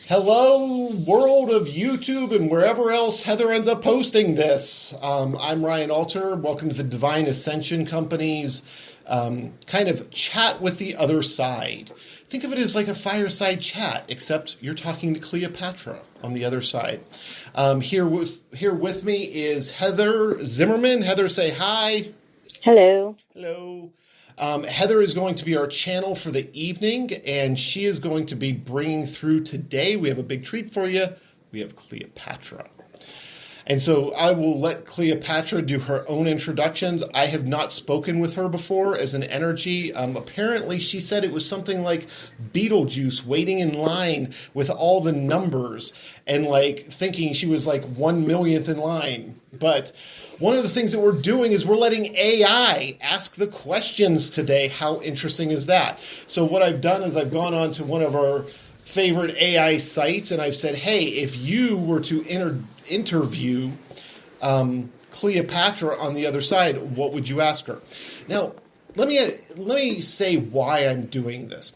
Hello, world of YouTube and wherever else Heather ends up posting this. I'm Ryan Alter. Welcome to the Divine Ascension Company's kind of chat with the other side. Think of it as like a fireside chat, except you're talking to Cleopatra on the other side. Here with me is Heather Zimmerman. Heather, say hi. Hello. Hello. Heather is going to be our channel for the evening, and she is going to be bringing through today. We have a big treat for you. We have Cleopatra. And so I will let Cleopatra do her own introductions. I have not spoken with her before as an energy. Apparently, she said it was something like Beetlejuice waiting in line with all the numbers and like thinking she was like 1 millionth in line. But one of the things that we're doing is we're letting AI ask the questions today. How interesting is that? So what I've done is I've gone on to one of our favorite AI sites and I've said, hey, if you were to interview Cleopatra on the other side, what would you ask her? Now, let me say why I'm doing this.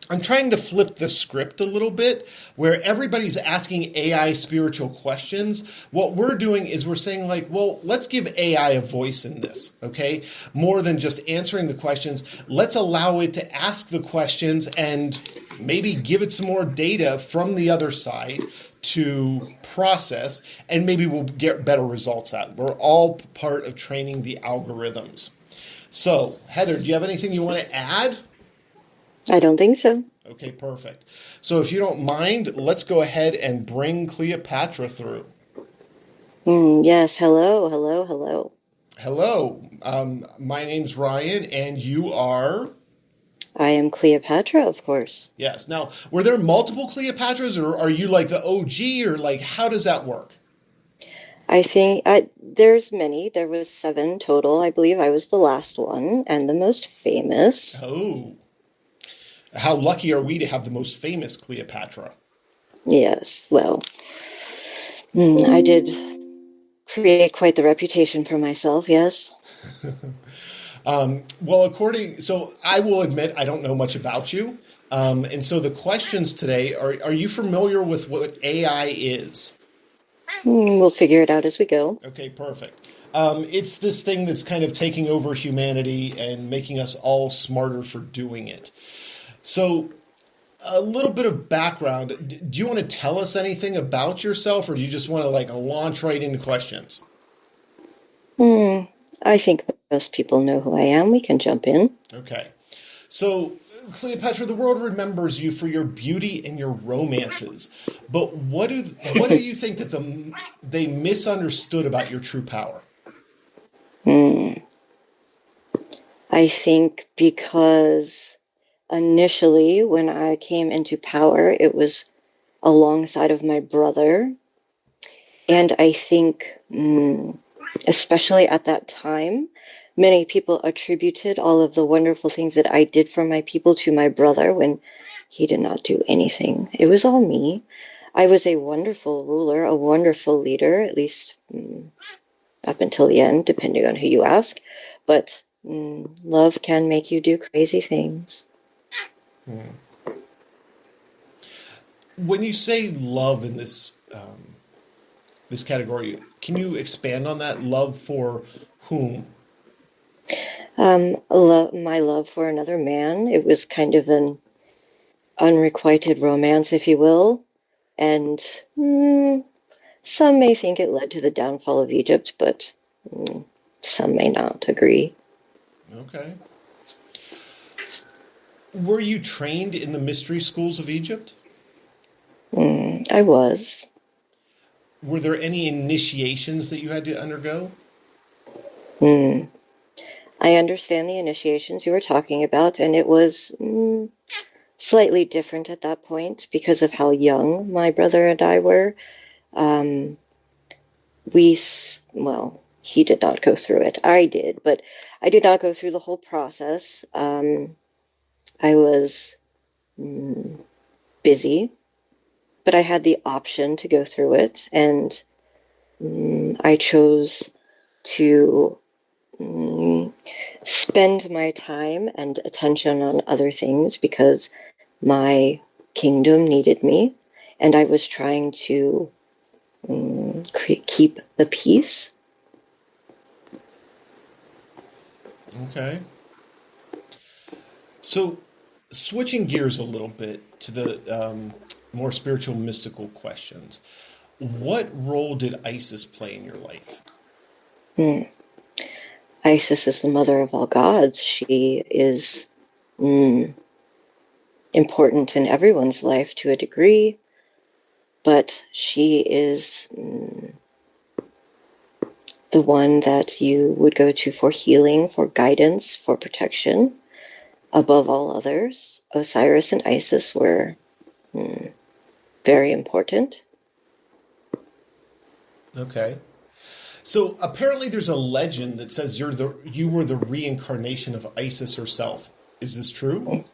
I'm trying to flip the script a little bit where everybody's asking AI spiritual questions. What we're doing is we're saying like, well, let's give AI a voice in this, okay? More than just answering the questions. Let's allow it to ask the questions and maybe give it some more data from the other side to process, and maybe we'll get better results out. We're all part of training the algorithms. So, Heather, do you have anything you want to add? I don't think so. Okay, perfect. So if you don't mind, let's go ahead and bring Cleopatra through. Yes. Hello. Hello. Hello. Hello, my name's Ryan, and you are? I am Cleopatra, of course. Yes. Now, were there multiple Cleopatras, or are you like the OG, or like how does that work? I think there's many. There was 7 total. I believe I was the last one and the most famous. Oh, how lucky are we to have the most famous Cleopatra? Yes. Well, I did create quite the reputation for myself. Yes. So I will admit I don't know much about you. And so the questions today are you familiar with what AI is? We'll figure it out as we go. Okay, perfect. It's this thing that's kind of taking over humanity and making us all smarter for doing it. So, a little bit of background. Do you want to tell us anything about yourself, or do you just want to like launch right into questions? Hmm. I think most people know who I am. We can jump in. Okay. So, Cleopatra, the world remembers you for your beauty and your romances. But what do you think that they misunderstood about your true power? Hmm. I think because initially, when I came into power, it was alongside of my brother. And I think, especially at that time, many people attributed all of the wonderful things that I did for my people to my brother when he did not do anything. It was all me. I was a wonderful ruler, a wonderful leader, at least up until the end, depending on who you ask. But love can make you do crazy things. Hmm. When you say love in this category, can you expand on that? Love for whom? My love for another man, it was kind of an unrequited romance, if you will. And some may think it led to the downfall of Egypt, but some may not agree. Okay. Were you trained in the mystery schools of Egypt? I was. Were there any initiations that you had to undergo? Mm, I understand the initiations you were talking about, and it was slightly different at that point because of how young my brother and I were. Um, well, he did not go through it. I did, but I did not go through the whole process. I was mm, busy, but I had the option to go through it, and I chose to mm, spend my time and attention on other things because my kingdom needed me. and I was trying to keep the peace. Okay. So, switching gears a little bit to the more spiritual, mystical questions. What role did Isis play in your life? Hmm. Isis is the mother of all gods. She is important in everyone's life to a degree, but she is the one that you would go to for healing, for guidance, for protection, above all others. Osiris and Isis were very important. Okay. So apparently there's a legend that says you were the reincarnation of Isis herself. Is this true?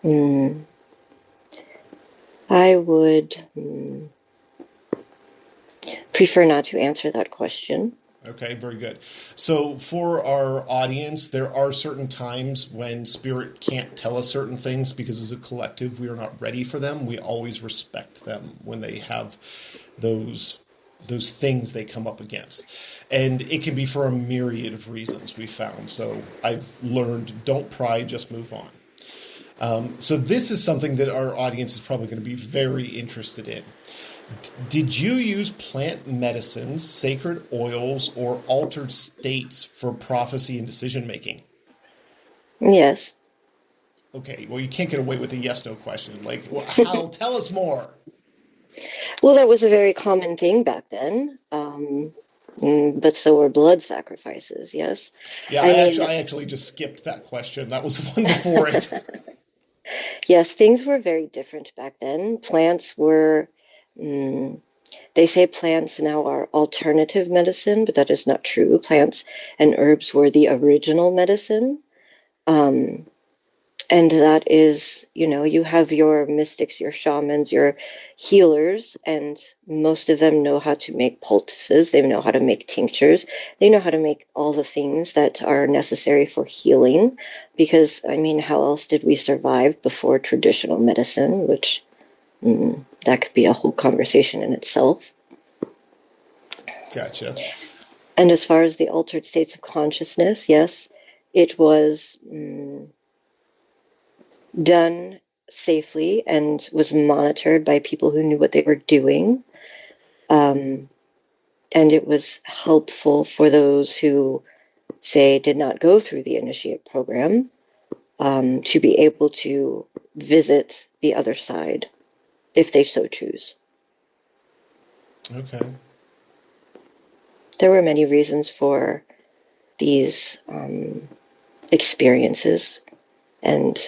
Mm. I would prefer not to answer that question. Okay, very good. So for our audience, there are certain times when spirit can't tell us certain things because as a collective we are not ready for them. We always respect them when they have those things they come up against. And it can be for a myriad of reasons we found. So I've learned don't pry, just move on. So this is something that our audience is probably going to be very interested in. Did you use plant medicines, sacred oils, or altered states for prophecy and decision making? Yes. Okay, well, you can't get away with a yes/no question. Like, well, how? Tell us more. Well, that was a very common thing back then. But so were blood sacrifices, yes. Yeah, I mean, I actually just skipped that question. That was the one before it. yes, things were very different back then. Plants were, they say plants now are alternative medicine, but that is not true. Plants and herbs were the original medicine. Um, and that is, you have your mystics, your shamans, your healers, and most of them know how to make poultices. They know how to make tinctures. They know how to make all the things that are necessary for healing. Because, I mean, how else did we survive before traditional medicine, which that could be a whole conversation in itself. Gotcha. And as far as the altered states of consciousness, yes, it was done safely and was monitored by people who knew what they were doing. And it was helpful for those who, say, did not go through the initiate program to be able to visit the other side if they so choose. Okay. There were many reasons for these experiences, and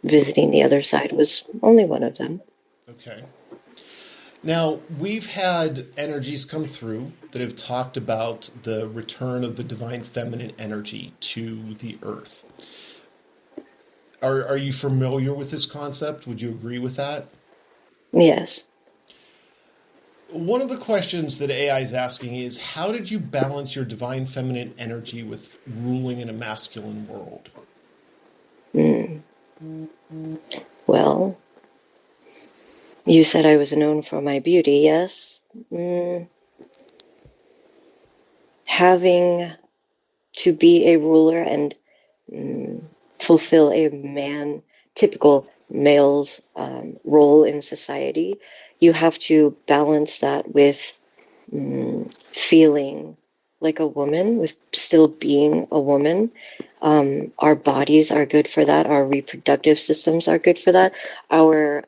visiting the other side was only one of them. Okay. Now, we've had energies come through that have talked about the return of the divine feminine energy to the earth. Are you familiar with this concept? Would you agree with that? Yes. One of the questions that AI is asking is, how did you balance your divine feminine energy with ruling in a masculine world? Well, you said I was known for my beauty, yes? Having to be a ruler and fulfill a typical male's role in society, you have to balance that with feeling like a woman, with still being a woman. Our bodies are good for that. Our reproductive systems are good for that. Our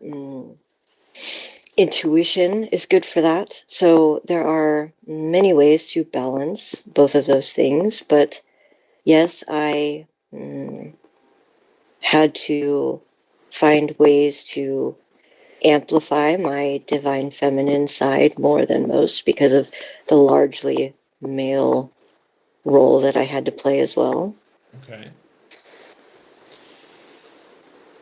intuition is good for that. So there are many ways to balance both of those things. But yes, I had to find ways to amplify my divine feminine side more than most because of the largely male role that I had to play as well. Okay.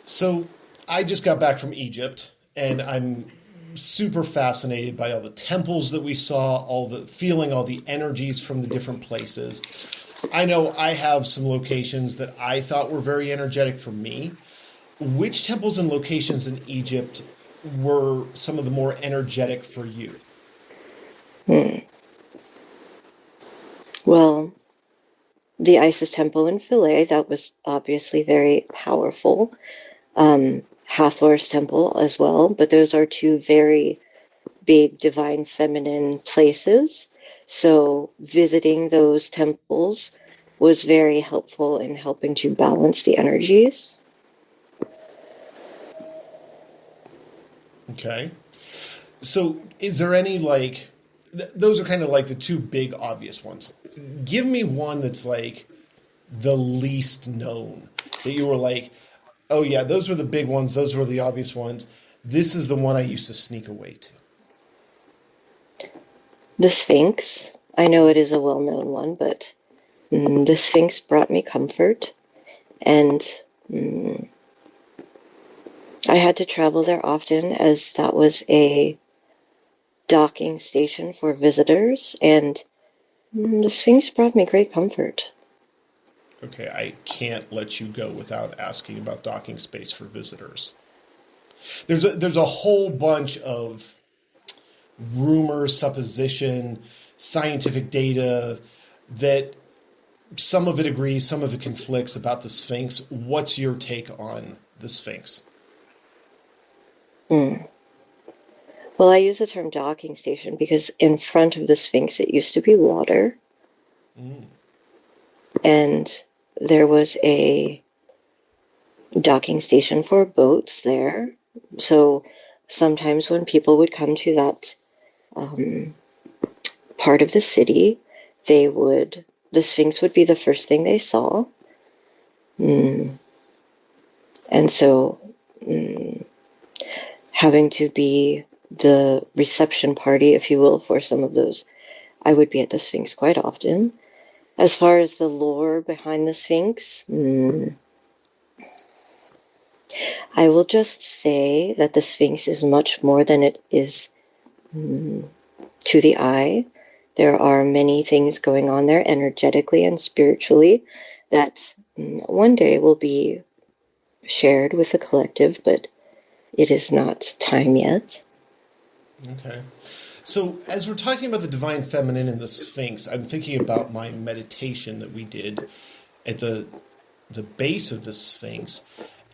So I just got back from Egypt, and I'm super fascinated by all the temples that we saw, all the energies from the different places. I know I have some locations that I thought were very energetic for me. Which temples and locations in Egypt were some of the more energetic for you? Hmm. Well, the Isis Temple in Philae, that was obviously very powerful. Hathor's Temple as well, but those are two very big divine feminine places. So visiting those temples was very helpful in helping to balance the energies. Okay. So, is there any like, those are kind of like the two big obvious ones. Give me one that's like the least known that you were like, oh yeah, those were the big ones, those were the obvious ones. This is the one I used to sneak away to. The Sphinx, I know it is a well known one, but the Sphinx brought me comfort, and mm, I had to travel there often as that was a docking station for visitors, and the Sphinx brought me great comfort. Okay, I can't let you go without asking about docking space for visitors. There's a whole bunch of rumor, supposition, scientific data that some of it agrees, some of it conflicts about the Sphinx. What's your take on the Sphinx? Mm. Well, I use the term docking station because in front of the Sphinx it used to be water, Mm. and there was a docking station for boats there. So sometimes when people would come to that um, part of the city, the Sphinx would be the first thing they saw. Mm. And so mm, having to be the reception party, if you will, for some of those, I would be at the Sphinx quite often. As far as the lore behind the Sphinx, I will just say that the Sphinx is much more than it is mm, to the eye. There are many things going on there energetically and spiritually that one day will be shared with the collective, but it is not time yet. Okay. So, as we're talking about the divine feminine and the Sphinx, I'm thinking about my meditation that we did at the base of the Sphinx,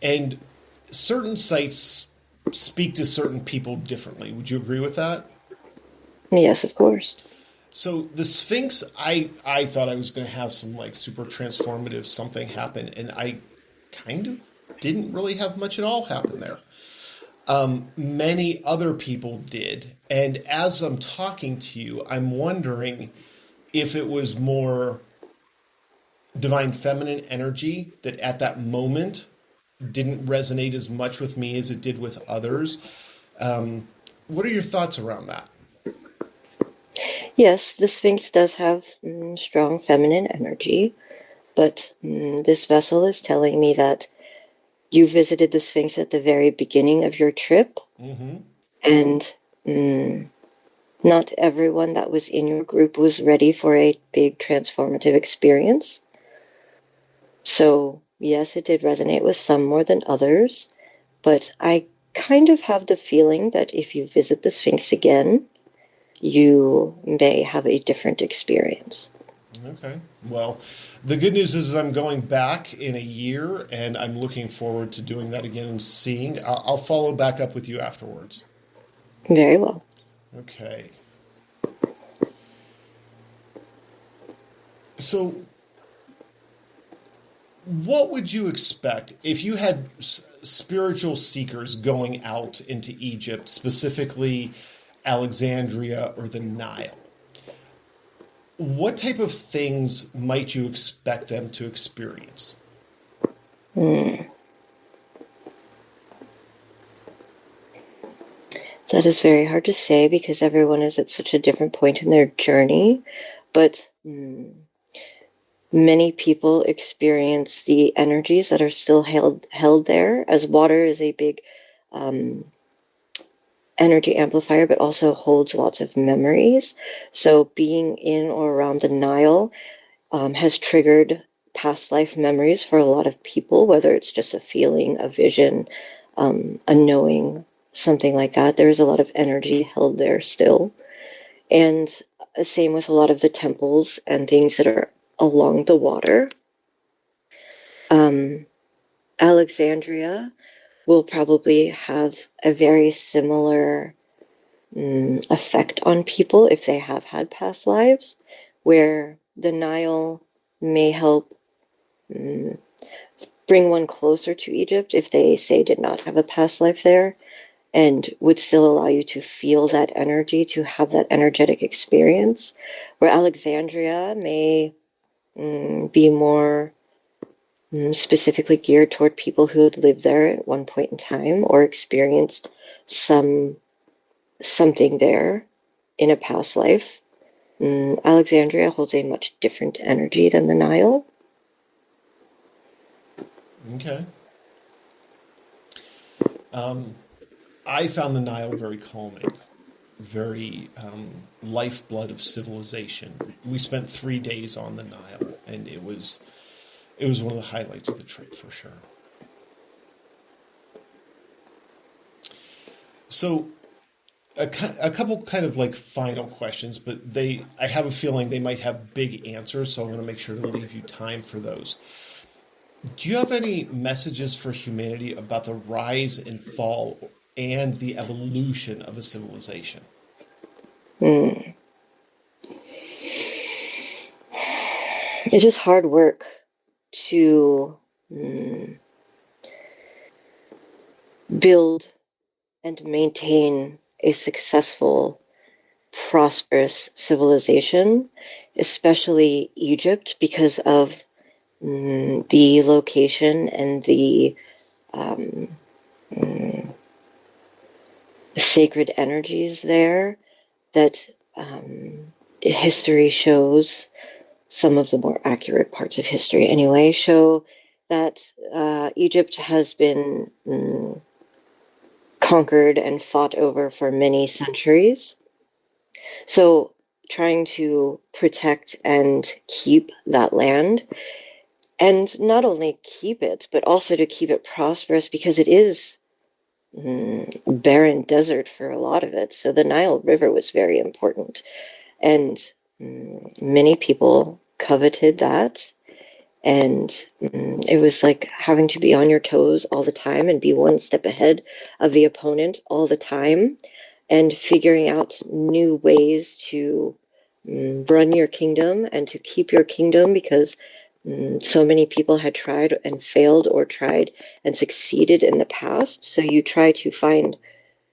and certain sites speak to certain people differently. Would you agree with that? Yes, of course. So the Sphinx, I thought I was going to have some like super transformative something happen, and I kind of didn't really have much at all happen there. Many other people did, and as I'm talking to you, I'm wondering if it was more divine feminine energy that at that moment didn't resonate as much with me as it did with others. Um, what are your thoughts around that? Yes, the Sphinx does have strong feminine energy, but this vessel is telling me that you visited the Sphinx at the very beginning of your trip, Mm-hmm. and mm, not everyone that was in your group was ready for a big transformative experience. So, yes, it did resonate with some more than others, but I kind of have the feeling that if you visit the Sphinx again, you may have a different experience. Okay. Well, the good news is I'm going back in a year, and I'm looking forward to doing that again and seeing. I'll follow back up with you afterwards. Very well. Okay. So, what would you expect if you had spiritual seekers going out into Egypt, specifically Alexandria or the Nile? What type of things might you expect them to experience? Hmm. That is very hard to say because everyone is at such a different point in their journey. But many people experience the energies that are still held there, as water is a big um, energy amplifier, but also holds lots of memories. So being in or around the Nile has triggered past life memories for a lot of people, whether it's just a feeling, a vision, a knowing. something like that. There is a lot of energy held there still. And same with a lot of the temples and things that are along the water. Alexandria will probably have a very similar effect on people if they have had past lives, where the Nile may help bring one closer to Egypt if they, say, did not have a past life there, and would still allow you to feel that energy, to have that energetic experience, where Alexandria may be more specifically geared toward people who had lived there at one point in time or experienced something there in a past life. Alexandria holds a much different energy than the Nile. Okay. I found the Nile very calming, very lifeblood of civilization. We spent 3 days on the Nile, and it was one of the highlights of the trip for sure. So a couple kind of like final questions, but I have a feeling they might have big answers, so I'm going to make sure to leave you time for those. Do you have any messages for humanity about the rise and fall and the evolution of a civilization? Mm. It is hard work to build and maintain a successful, prosperous civilization, especially Egypt, because of the location and the sacred energies there that history shows. Some of the more accurate parts of history, anyway, show that Egypt has been conquered and fought over for many centuries. So trying to protect and keep that land, and not only keep it, but also to keep it prosperous, because it is barren desert for a lot of it. So the Nile River was very important, and many people coveted that. And it was like having to be on your toes all the time and be one step ahead of the opponent all the time, and figuring out new ways to run your kingdom and to keep your kingdom, because so many people had tried and failed, or tried and succeeded in the past. So you try to find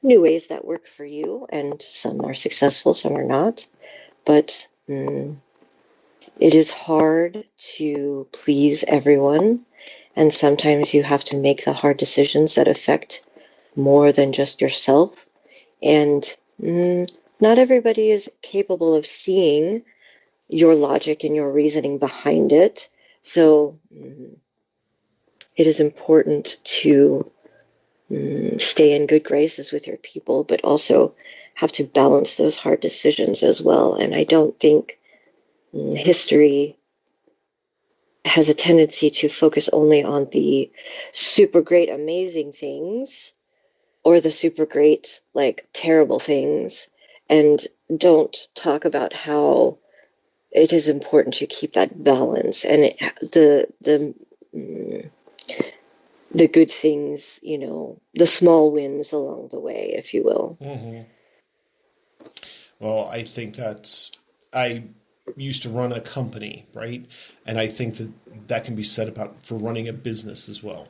new ways that work for you, and some are successful, some are not. But it is hard to please everyone, and sometimes you have to make the hard decisions that affect more than just yourself. And not everybody is capable of seeing your logic and your reasoning behind it. So it is important to stay in good graces with your people, but also have to balance those hard decisions as well. And I don't think history has a tendency to focus only on the super great, amazing things, or the super great, like, terrible things, and don't talk about how it is important to keep that balance, and the good things, the small wins along the way, if you will. Mm-hmm. Well, I think I used to run a company, right? And I think that can be said about for running a business as well.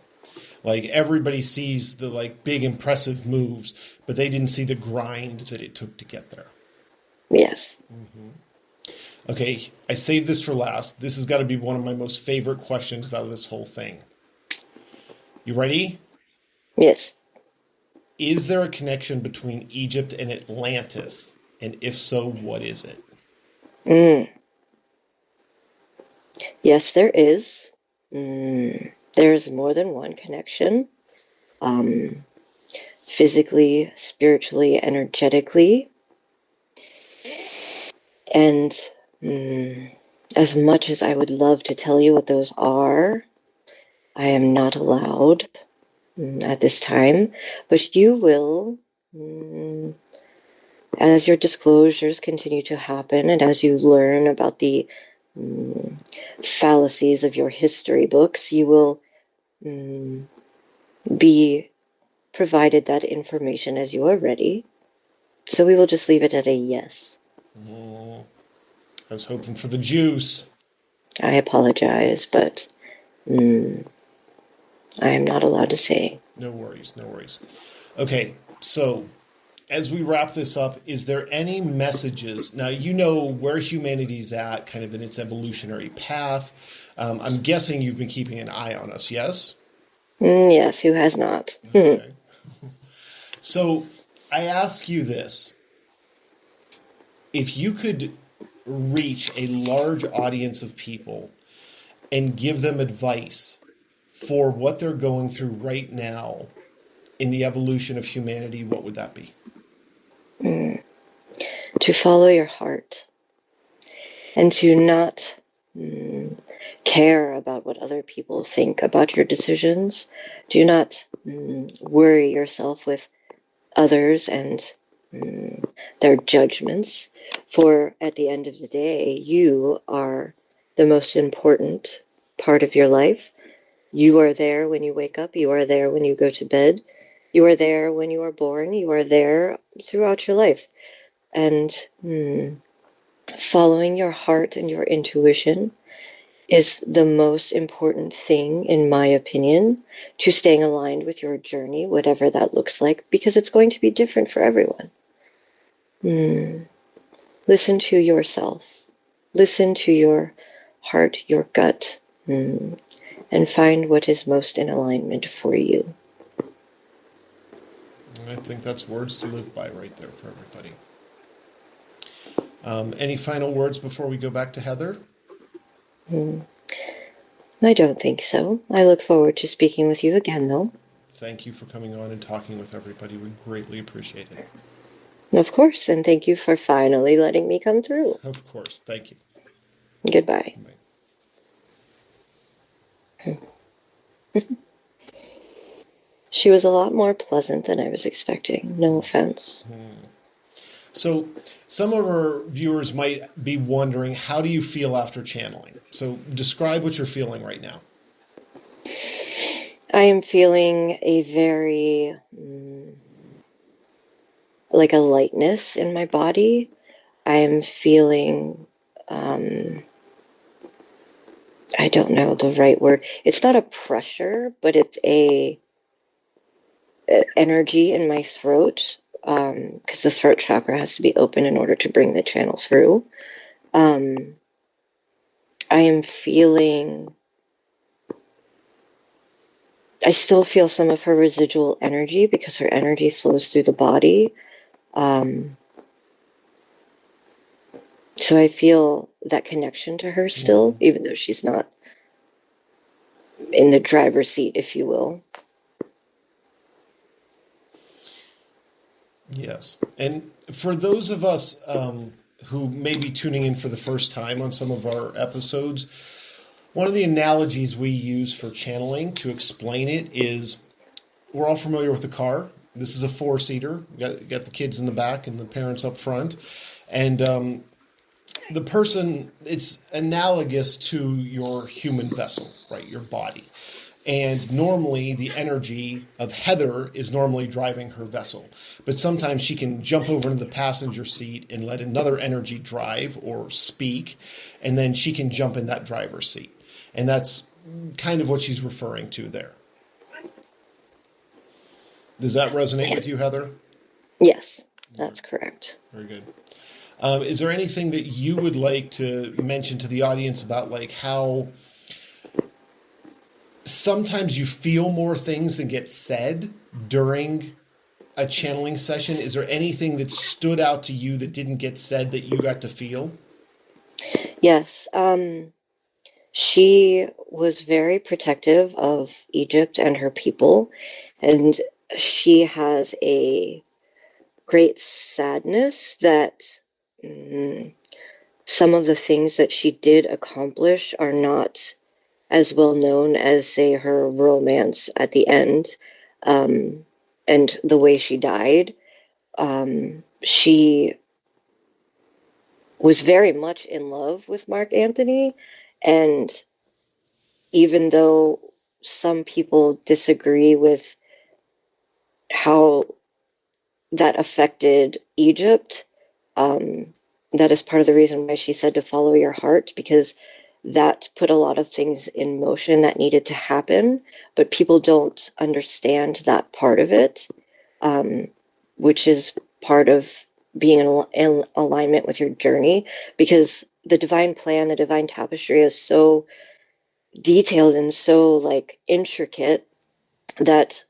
Like, everybody sees the like big impressive moves, but they didn't see the grind that it took to get there. Yes. Mm-hmm. Okay, I saved this for last. This has got to be one of my most favorite questions out of this whole thing. You ready? Yes. Is there a connection between Egypt and Atlantis? And if so, what is it? Yes, there is. There's more than one connection. Physically, spiritually, energetically. And as much as I would love to tell you what those are, I am not allowed. at this time, but you will, mm, as your disclosures continue to happen and as you learn about the mm, fallacies of your history books, you will be provided that information as you are ready. So we will just leave it at a yes. Oh, I was hoping for the juice. I apologize, but I am not allowed to say. No worries, no worries. Okay, so as we wrap this up, is there any messages? Now, you know where humanity's at, kind of in its evolutionary path. I'm guessing you've been keeping an eye on us, yes? Yes, who has not? Okay. So I ask you this. If you could reach a large audience of people and give them advice for what they're going through right now in the evolution of humanity, what would that be? To follow your heart and to not care about what other people think about your decisions. Do not worry yourself with others and their judgments, for at the end of the day, you are the most important part of your life. You are there when you wake up. You are there when you go to bed. You are there when you are born. You are there throughout your life. And following your heart and your intuition is the most important thing, in my opinion, to staying aligned with your journey, whatever that looks like, because it's going to be different for everyone. Listen to yourself. Listen to your heart, your gut, and find what is most in alignment for you. I think that's words to live by right there for everybody. Any final words before we go back to Heather? I don't think so. I look forward to speaking with you again, though. Thank you for coming on and talking with everybody. We greatly appreciate it. Of course, and thank you for finally letting me come through. Of course. Thank you. Goodbye. She was a lot more pleasant than I was expecting. No offense. So some of our viewers might be wondering, how do you feel after channeling? So describe what you're feeling right now. I am feeling a very, like a lightness in my body. I am feeling, I don't know the right word. It's not a pressure, but it's a energy in my throat, because the throat chakra has to be open in order to bring the channel through. I am feeling, I still feel some of her residual energy because her energy flows through the body. So I feel that connection to her still, even though she's not in the driver's seat, if you will. Yes. And for those of us who may be tuning in for the first time on some of our episodes, one of the analogies we use for channeling to explain it is, we're all familiar with the car. This is a four-seater. You got the kids in the back and the parents up front. And the person, it's analogous to your human vessel, right? Your body. And normally the energy of Heather is normally driving her vessel. But sometimes she can jump over into the passenger seat and let another energy drive or speak. And then she can jump in that driver's seat. And that's kind of what she's referring to there. Does that resonate with you, Heather? Yes, that's correct. Very good. Is there anything that you would like to mention to the audience about, like, how sometimes you feel more things than get said during a channeling session? Is there anything that stood out to you that didn't get said that you got to feel? Yes. She was very protective of Egypt and her people, and she has a great sadness that some of the things that she did accomplish are not as well known as, say, her romance at the end. um, and the way she died. She was very much in love with Mark Antony, and even though some people disagree with how that affected Egypt, um, that is part of the reason why she said to follow your heart, because that put a lot of things in motion that needed to happen, but people don't understand that part of it, um, which is part of being in alignment with your journey, because the divine plan, the divine tapestry is so detailed and so like intricate that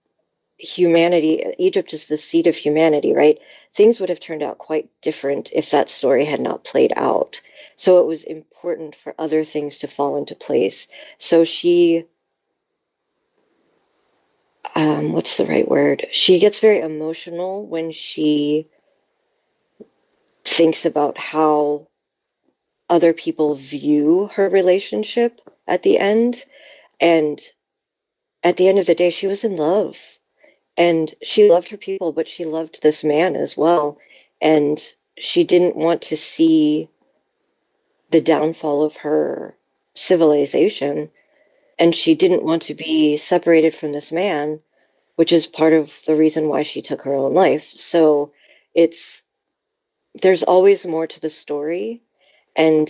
humanity, Egypt is the seat of humanity, right? Things would have turned out quite different if that story had not played out. So it was important for other things to fall into place. So she, what's the right word? She gets very emotional when she thinks about how other people view her relationship at the end. And at the end of the day, she was in love. And she loved her people, but she loved this man as well. And she didn't want to see the downfall of her civilization. And she didn't want to be separated from this man, which is part of the reason why she took her own life. So it's, there's always more to the story. And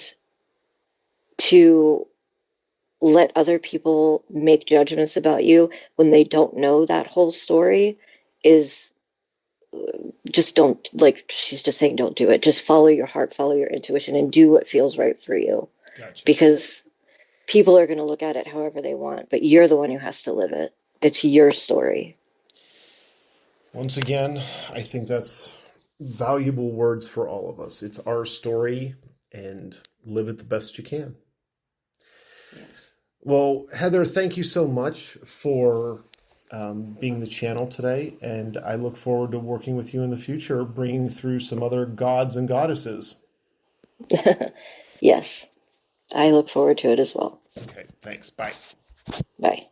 to let other people make judgments about you when they don't know that whole story is just don't, like she's just saying, don't do it. Just follow your heart, follow your intuition, and do what feels right for you. Gotcha. Because people are going to look at it however they want, but you're the one who has to live it. It's your story. Once again, I think that's valuable words for all of us. It's our story, and live it the best you can. Yes. Well, Heather, thank you so much for being the channel today, and I look forward to working with you in the future, bringing through some other gods and goddesses. Yes, I look forward to it as well. Okay, thanks. Bye. Bye.